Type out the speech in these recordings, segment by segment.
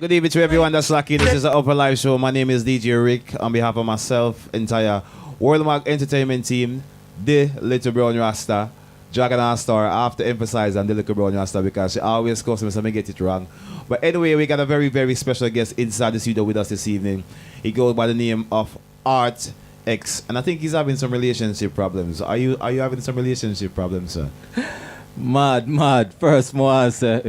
Good evening to everyone that's lucky. This is the Upnlive show. My name is DJ Rick. On behalf of myself, entire Worldmark Entertainment team, the Little Brown Rasta, Dragon Allstar. I have to emphasize on the Little Brown Rasta because she always calls me so I get it wrong. But anyway, we got a very, very special guest inside the studio with us this evening. He goes by the name of Art X, and I think he's having some relationship problems. Are you having some relationship problems, sir? Mad. First, more answer,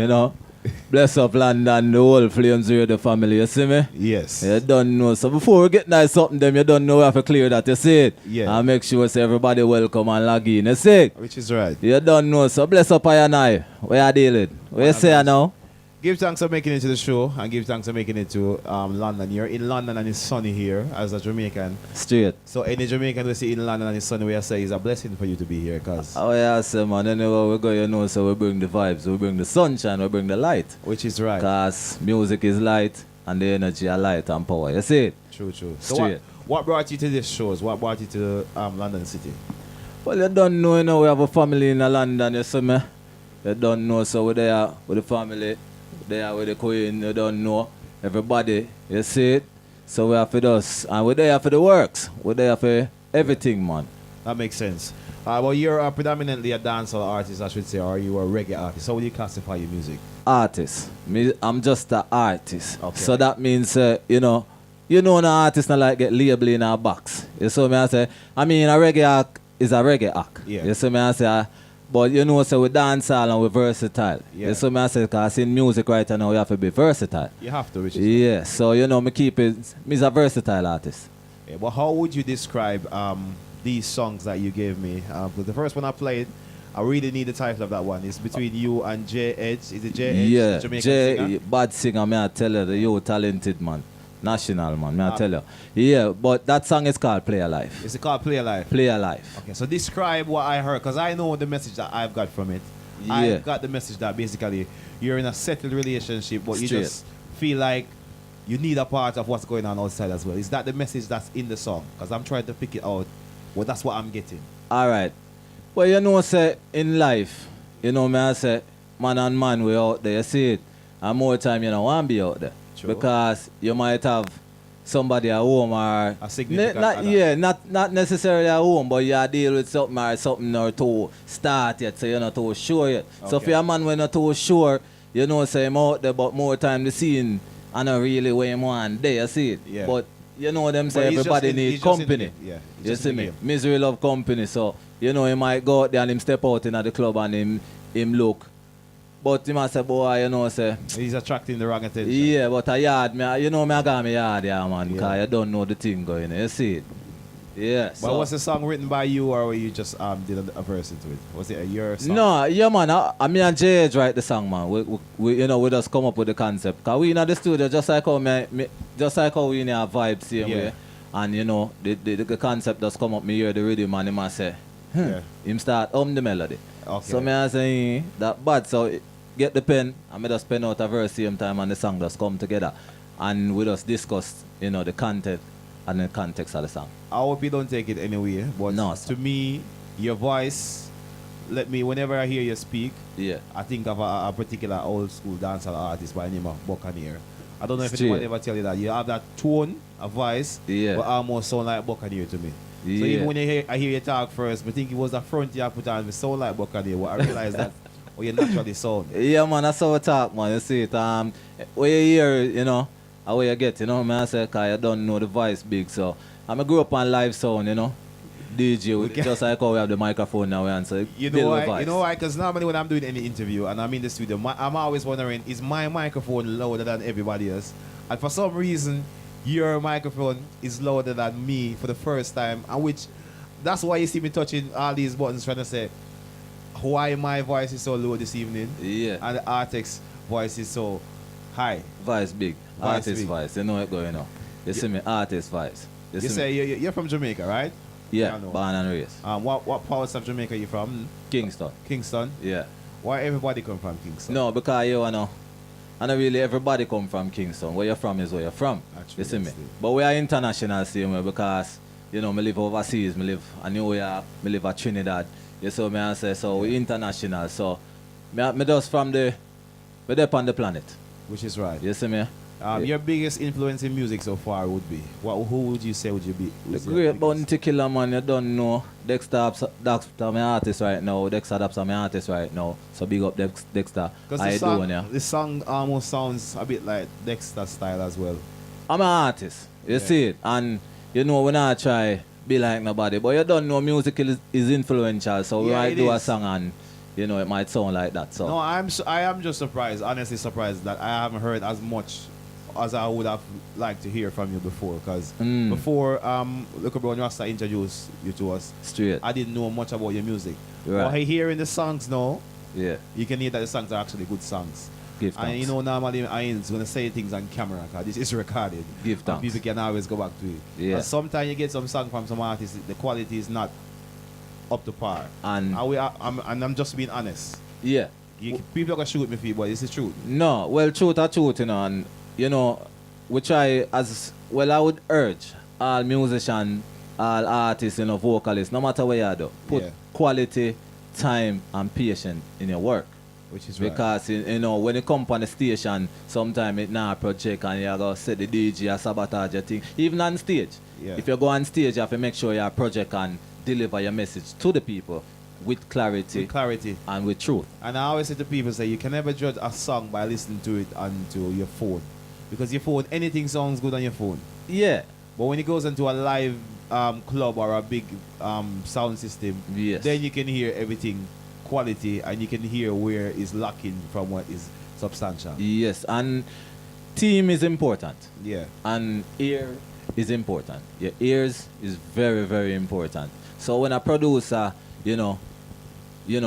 Bless up London, the whole Flames Radio family, you see me? Yes. You don't know. So before we get nice something, them, you don't know we have to clear that, you see it? Yeah. And make sure say everybody welcome and log in, you see it? Which is right. You don't know. So bless up I and I. Where you dealing? What you say now? Give thanks for making it to the show and give thanks for making it to London. You're in London and it's sunny here as a Jamaican. Straight. So any Jamaican we see in London and it's sunny, we say it's a blessing for you to be here, cause Oh yeah, say man. Anyway, we go, so we bring the vibes, we bring the sunshine, we bring the light. which is right. Cause music is light and the energy are light and power. You see it? True. So Straight. what brought you to this shows? What brought you to London City? Well, you don't know, we have a family in London, you see me? You don't know, so we're there with the family, there with the queen, you don't know. Everybody, you see it? So we are for us, and we're there for the works. We're there for everything, man. That makes sense. Well, you're predominantly a dancehall artist, I should say, or you are a reggae artist. How would you classify your music? Artist. I'm just an artist. Okay. So that means, an artist not like get labeled in a box. You see me I say? I mean, a reggae act is a reggae act. Yeah. You see me I say? But so we dancehall and we're versatile. Yeah. You see me I say? Because in music right now, you have to be versatile. You have to, which is Yeah, so me keep it. Me's a versatile artist. yeah, well, how would you describe these songs that you gave me? The first one I played, I really need the title of that one. It's between you and J Edge. Is it J Edge? Yeah, the Jamaican singer? bad singer, me I tell you, you talented man, national man, me I tell you. Yeah, but that song is called Play Alive. Is it called Play Alive? Play Alive. Okay, so describe what I heard, because I know the message that I've got from it. Yeah. I've got the message that basically you're in a settled relationship, but you Straight. just feel like you need a part of what's going on outside as well. Is that the message that's in the song? Because I'm trying to pick it out. Well, that's what I'm getting. All right. Well, say in life, me I say, man and man, we out there, you see it. And more time, you don't want to be out there. True. Because you might have somebody at home or... A significant other. not necessarily at home, but you deal with something or to start yet, so you're not too sure yet. So if Okay. you're a man when not too sure, say I'm out there, but more time the scene, I not really where you want there, you see it. Yeah. But them But say he's everybody just in- need he's just in the company. game. Yeah, he's You just see in the me? game. Misery love company, so he might go out there and him step out in the club and him look. But he might say, boy, say, He's attracting the wrong attention. yeah, but a yard, me I got me yard, yeah, man, Yeah. because you don't know the thing going, you see it? Yeah, But was the song written by you, or were you just did a verse into it? Was it your song? No, yeah, man, I me and JH write the song, man. We we just come up with the concept. Because we in the studio, just like how we in our vibe same Yeah. way. And, the concept just come up, me hear the rhythm and him I say, Yeah. him start the melody. Okay. So me I say, that bad, so get the pen, and me just pen out a verse same time and the song just come together. And we just discuss, the content and the context of the song. I hope you don't take it anyway, but No, to sir. me, your voice, whenever I hear you speak, Yeah. I think of a particular old school dancehall artist by the name of Buccaneer. I don't know if Straight. anyone ever tell you that. You have that tone, a voice, Yeah. but almost sound like Buccaneer to me. So Yeah. even when I hear you talk first, I think it was the front you put on, it sound like Buccaneer, but I realize that or you naturally sound. Yeah, man, that's how we talk, man. You see it. Where you hear, how you get, man, I say, because you don't know the voice big. So, I grew up on live sound, DJ, Okay. just like how we have the microphone now, and so You build know the why? voice. You know why? Because normally when I'm doing any interview and I'm in the studio, I'm always wondering, is my microphone louder than everybody else? And for some reason, your microphone is louder than me for the first time, and which that's why you see me touching all these buttons trying to say why my voice is so low this evening Yeah, and the Artix voice is so high. voice big. Voice Artist big. voice. You know what going on. You see me? Artist voice. You see me? say you're from Jamaica, right? Yeah, I know. born and raised. What parts of Jamaica are you from? Kingston. Kingston. Yeah. Why everybody come from Kingston? No, because I know really everybody come from Kingston. Where you're from is where you're from. Actually, You see me? that's it. But we are international same way because, me live overseas. Me live in New York. Me live at Trinidad. You see me I say, so we international. So, me just from me there on the planet. Which is right. You see me? Your biggest influence in music so far would be? Who would you say would you be? The great Bounty Killer, man, you don't know. Dexter that's my artist right now. Dexter that's my artist right now. So big up Dexter. Because the song almost sounds a bit like Dexter style as well. I'm an artist. You see it? And you know when I try be like nobody, but you don't know music is influential. So when I do a song and you know it might sound like that. So no, I am just surprised, honestly surprised that I haven't heard as much as I would have liked to hear from you before. Because before Likkle Brown Rasta introduced you to us, straight, I didn't know much about your music. Right. But hearing the songs now, yeah, you can hear that the songs are actually good songs. Give thanks. And you know normally I ain't going to say things on camera because this is recorded. Give thanks. People can always go back to it. Yeah. And sometimes you get some song from some artists, the quality is not up to par. And I'm just being honest. Yeah. People are going to shoot me for you, but this is truth. No, well, truth, you know, and you know, we try as well. I would urge all musicians, all artists, you know, vocalists, no matter where you do, put quality, time, and patience in your work. Which is because right. You know when you come on the station, sometimes it not project and you go set the DJ or sabotage your thing. Even on stage, if you go on stage, you have to make sure you project and deliver your message to the people with clarity, and with truth. And I always say to people, say you can never judge a song by listening to it onto your phone, because your phone, anything sounds good on your phone. Yeah. But when it goes into a live club or a big sound system, then you can hear everything quality and you can hear where it's lacking from what is substantial. Yes, and team is important. Yeah. And ear is important. Your ears is very, very important. So when a producer, you know,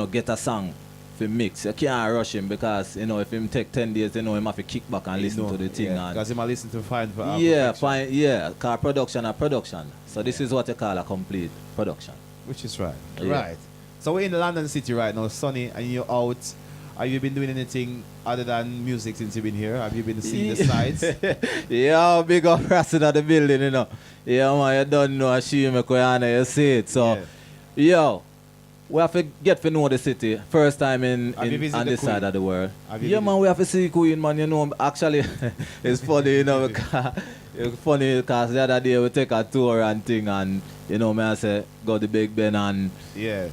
get a song for mix, you can't rush him because, you know, if him take 10 days, you know, him have to kick back and listen to the thing. Because he might listen to find for because production. So this is what you call a complete production. Which is right. Right. So we're in London City right now, sunny, and you're out. Have you been doing anything other than music since you've been here? Have you been seeing the sights? Yeah, big up Rassin at the building, you know. Yeah, man, you don't know a shame, you see it. So, yo, we have to get to know the city. First time on this side of the world. Yeah, man, we have to see Queen, man, you know. Actually, it's funny, you know, because the other day we take a tour and thing, and, you know, I say, go to Big Ben and... Yeah.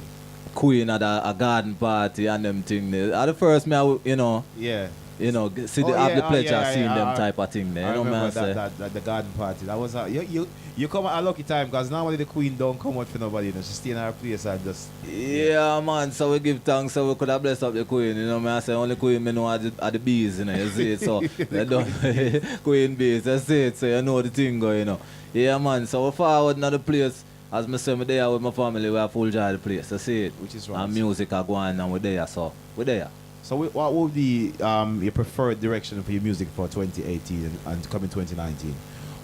Queen at a garden party and them thing there. At the first, me, you know, see have the pleasure of seeing them type of thing there. I you know, remember that the garden party. That was you come at a lucky time because normally the Queen don't come out for nobody. You know, she stay in her place and just. Yeah, man. So we give thanks. So we could have blessed up the Queen. You know, I say only Queen me know are the bees. You know, you see it. So they don't Queen bees. You see it. So you know the thing going. You know. Yeah, man. So we forward another place. As I say, I'm there with my family, we have full joy of the place. I see it. Which is right. And music are going and we're there, so we're there. So what would be your preferred direction for your music for 2018 and coming 2019?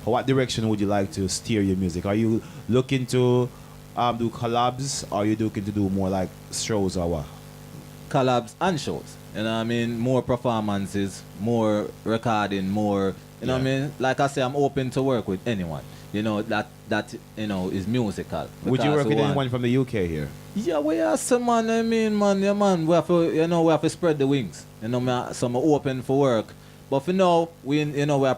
Or what direction would you like to steer your music? Are you looking to do collabs, or are you looking to do more like shows or what? Collabs and shows. You know what I mean? More performances, more recording, more, you know what I mean? Like I say, I'm open to work with anyone. You know, that you know, is musical. Would you work with anyone from the UK here? Yeah, we are some man, I mean, man, yeah, man. We have to spread the wings. You know, so I'm open for work. But for now, we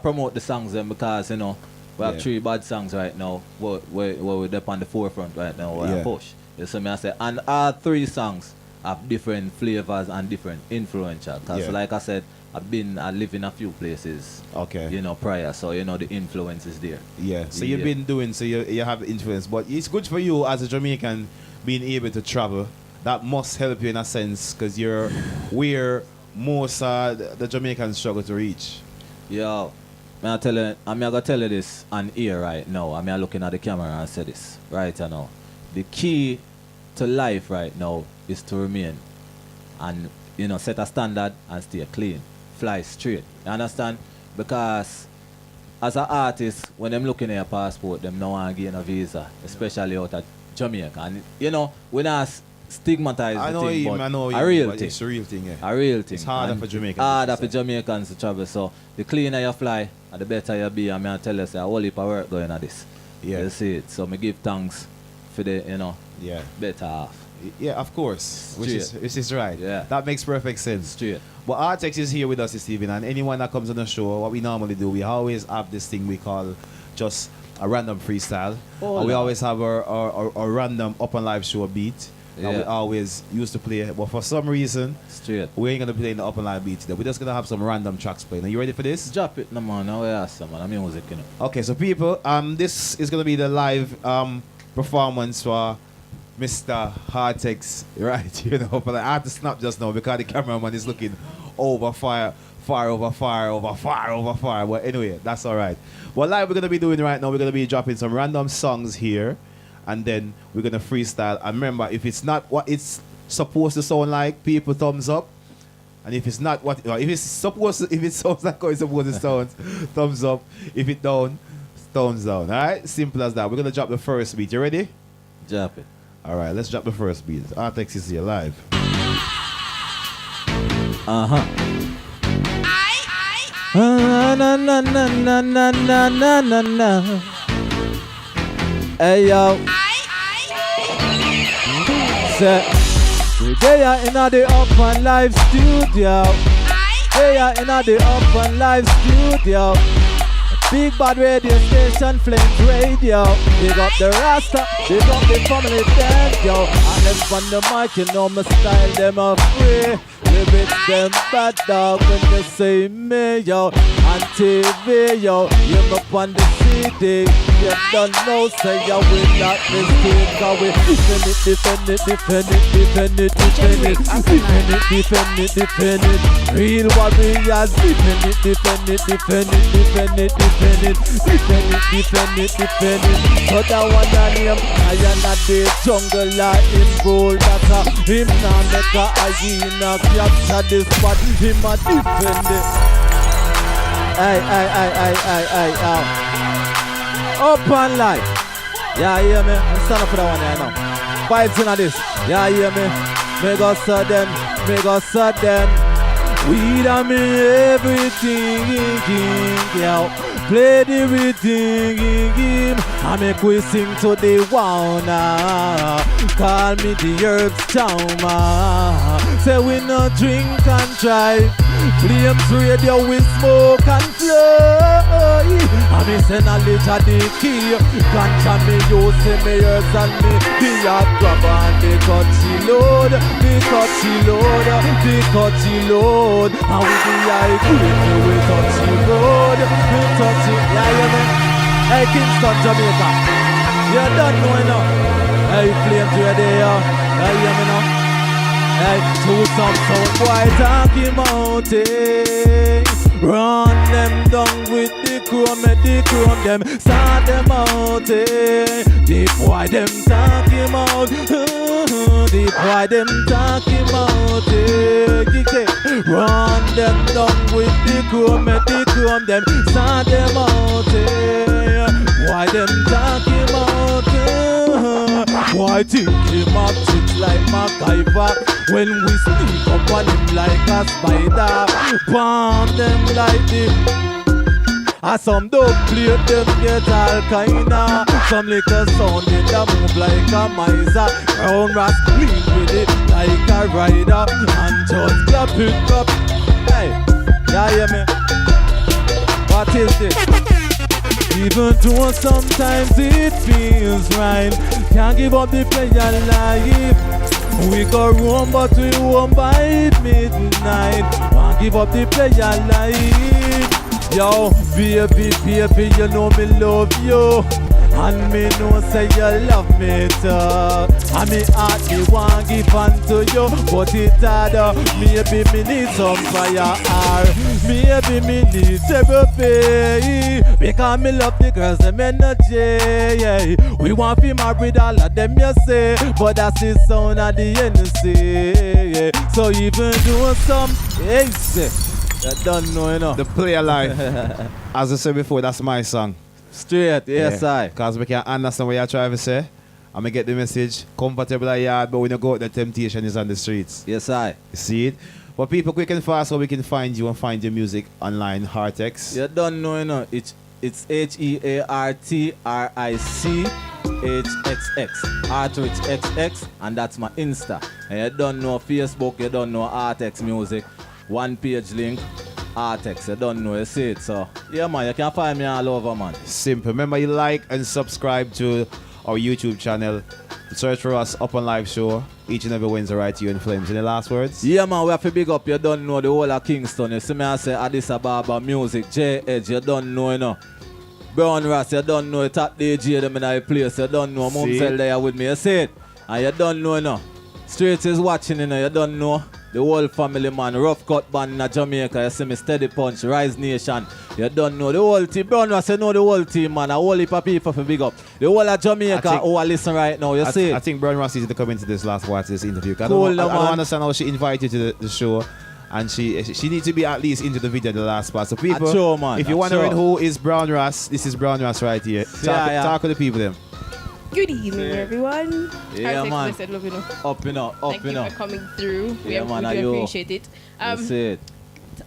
promote the songs then because, you know, we have 3 bad songs right now. We're up on the forefront right now. We're push. You see me, I say, and all 3 songs have different flavors and different influential. Because like I said, I live in a few places. Okay. You know, prior, so you know the influence is there. Yeah. So you've been doing, so you have influence, but it's good for you as a Jamaican being able to travel. That must help you in a sense, because you're where most the Jamaicans struggle to reach. Yo, I'm gonna tell you this on ear right now. I'm looking at the camera and say this right now. The key to life right now is to remain and, you know, set a standard and stay clean. Fly straight. You understand? Because as an artist, when them looking at your passport, them no want to gain a visa, especially out of Jamaica. And you know, we not stigmatize the thing, but a real thing. It's a real thing, yeah. A real thing. It's harder for Jamaicans. Harder for Jamaicans to travel. So the cleaner you fly, and the better you be. And I tell you, say, a whole heap of work going at this. Yeah. You see it. So I give thanks for the, you know, better half. Yeah, of course. Which is right. Yeah. That makes perfect sense. Straight. But Artex is here with us this evening, and anyone that comes on the show, what we normally do, we always have this thing we call just a random freestyle. And we always have our random Upnlive show beat. And we always used to play, but for some reason, we ain't gonna play in the Upnlive beat today. We're just gonna have some random tracks playing. Are you ready for this? Drop it, no man. Now we ask man. I'm music, you know. Okay, so people, this is gonna be the live performance for Mr. Artex, right? You know, but I had to snap just now because the cameraman is looking over fire. But anyway, that's all right. What live we're gonna be doing right now, we're gonna be dropping some random songs here, and then we're gonna freestyle. And remember, if it's not what it's supposed to sound like, people thumbs up. And if it's not what, if it sounds like how it's supposed to sound, thumbs up. If it don't, thumbs down. All right, simple as that. We're gonna drop the first beat. You ready? Drop it. All right, let's drop the first beat. Artex is here live. Na na na na na na na na na na. Hey yo. Say, they are in the Upnlive studio. They are in the Upnlive studio. Big bad radio station, Flames Radio. They got the Rasta, they got the family dead, yo. And them on the mic, you know my style, them are free. Lyrics them bad dog when they say me, yo. On TV, yo. You're up on the CD. You don't know, say yo, we not mistake. Cause we defend it. Real warriors, defend it. So that one and him, I am not the jungle in gold. That's a him now make a hyena capture this spot. Him a defend it. Ay. Upnlive. Yeah, hear me? I'm standing for that one here now. Vibes in this. Yeah, hear me? Mega sudden. We done me everything, yo. Play the rhythm, I make we sing to the one. Call me the Herbs Town. Say we no drink and drive. Flames Radio we smoke and fly. I me say knowledge of the key. Ganja me use me herbs and me the hot grab and the touchy load. And with the high green we touchy road. We touchy, yeah, you know. Hey Kingston, Jamaica, you don't know enough. Hey Flames Radio, hey you know. Hey, to some sound boy talking mountain. Run them down with the chrome them start them out. The boy them talking out. The boy them talking out. Run them down with the chrome them start them out. Why them talking out? Why think him up tricks like MacGyver? When we sneak up on him like a spider, bomb them like this. Some dog play them get all kinda. Some little sound in the move like a miser. Round rat clean with it like a rider. And just clap it up. Hey, yeah, hear me? What is this? Even though sometimes it feels right, can't give up the player life. We go home but we won't by midnight. Can't give up the player life. Yo, baby, you know me love you. And me know say you love me too. And me heart me want give unto you, but it harder. Maybe me need some fire, or maybe me need therapy. Because me love the girls, them energy. Yeah. We want to marry all of them, you say, but that's the sound of the NC. Yeah. So even do some, hey, say, you don't know enough. The player life. As I said before, that's my song. Straight, yes, I. Because we can understand what you're trying to say. And I get the message, comfortable at yard, but when you go out, the temptation is on the streets. Yes, I. You see it? But people, quick and fast, so we can find you and find your music online, Artex. You don't know, It's Heartric HXX. RHXX, and that's my Insta. And you don't know Facebook, you don't know Artex Music. One page link, Artex. You don't know, you see it. So, yeah, man, you can find me all over, man. Simple. Remember, you like and subscribe to our YouTube channel. Search for us Upnlive Show. Each and every Wednesday right to you in Flames. Any last words? Yeah, man, we have to big up. You don't know the whole of Kingston. You see me, I say Addis Ababa Music, J-Edge, you don't know, you know. Brown Ras, you don't know. Top DJ them in the place. You don't know. Mumsel there with me. You see it? And you don't know, you know. Straight is watching, you know. You don't know. The whole family, man. Rough Cut Band in Jamaica. You see me, Steady Punch, Rise Nation. You don't know. The whole team. Brown Ras, you know the whole team, man. A whole heap of people for big up. The whole of Jamaica who are listening right now. You see it? I think Brown Ross is to come into this last part of this interview. I Cool, don't man. understand how she invited you to the show. And she needs to be at least into the video, the last part. So people, Sure, man. if you're wondering who is Brown Ross, this is Brown Ross right here. Talk with the people them. Good evening, everyone. Yeah, man. Said, love, you know. Up and up, up Thank and you up. for coming through. Yeah, man, we do appreciate it. You see it?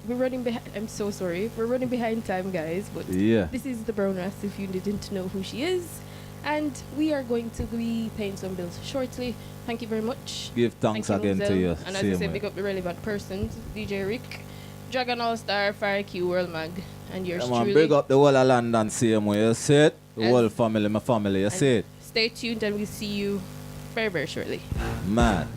We're running behind. I'm so sorry. We're running behind time, guys. But Yeah. this is the Brown Ras, if you didn't know who she is. And we are going to be paying some bills shortly. Thank you very much. Give thanks Thank again to Mumsel. you. And as Same I said, way. pick up the relevant persons. DJ Rick, Dragon Allstar, Fire Q, World Mag, and yours Yeah, man, truly. big up the whole of London, same way. You see it? The And- whole family, my family. You see it? Stay tuned and we'll see you very, very shortly. Man.